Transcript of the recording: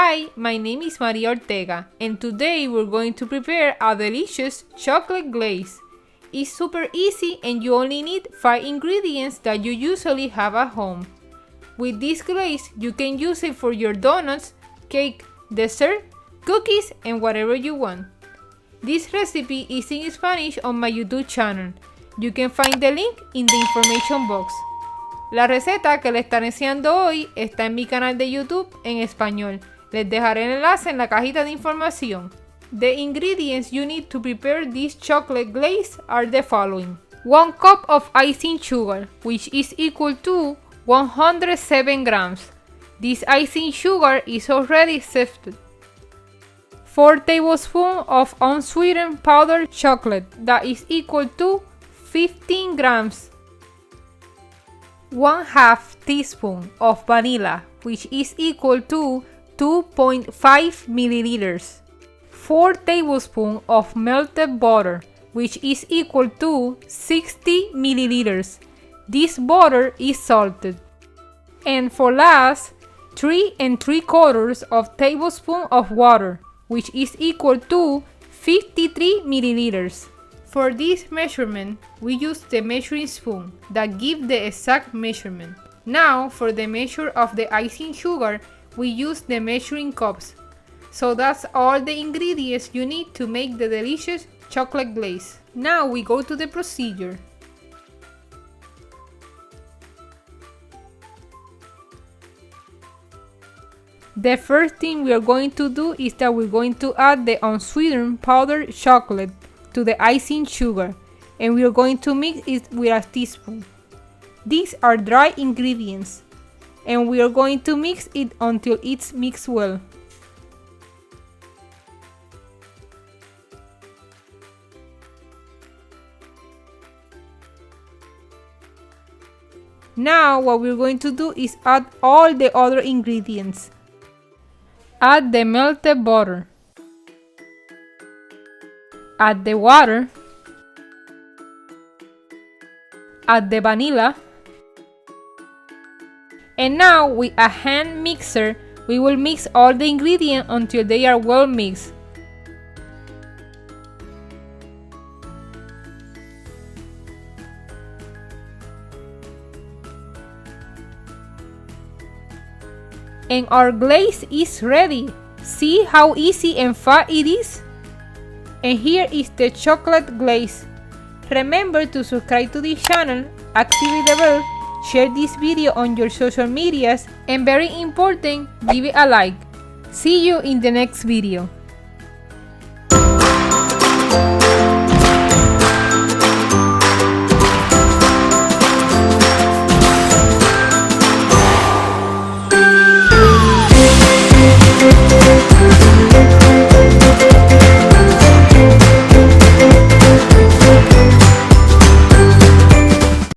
Hi, my name is Maria Ortega, and today we're going to prepare a delicious chocolate glaze. It's super easy and you only need 5 ingredients that you usually have at home. With this glaze, you can use it for your donuts, cake, dessert, cookies, and whatever you want. This recipe is in Spanish on my YouTube channel. You can find the link in the information box. La receta que le estaré enseñando hoy está en mi canal de YouTube en español. Les dejaré el enlace en la cajita de información. The ingredients you need to prepare this chocolate glaze are the following. 1 cup of icing sugar, which is equal to 107 grams. This icing sugar is already sifted. 4 tablespoons of unsweetened powdered chocolate, that is equal to 15 grams. 1/2 teaspoon of vanilla, which is equal to 2.5 milliliters. 4 tablespoons of melted butter, which is equal to 60 milliliters. This butter is salted. And for last, 3 3/4 of tablespoon of water, which is equal to 53 milliliters. For this measurement, we use the measuring spoon that gives the exact measurement. Now, for the measure of the icing sugar, we use the measuring cups. So that's all the ingredients you need to make the delicious chocolate glaze. Now we go to the procedure. The first thing we are going to do is that we're going to add the unsweetened powdered chocolate to the icing sugar, and we are going to mix it with a teaspoon. These are dry ingredients, and we are going to mix it until it's mixed well. Now what we're going to do is add all the other ingredients. Add the melted butter. Add the water. Add the vanilla. And now with a hand mixer, we will mix all the ingredients until they are well mixed. And our glaze is ready. See how easy and fast it is? And here is the chocolate glaze. Remember to subscribe to this channel, activate the bell, share this video on your social medias, and very important, give it a like. See you in the next video.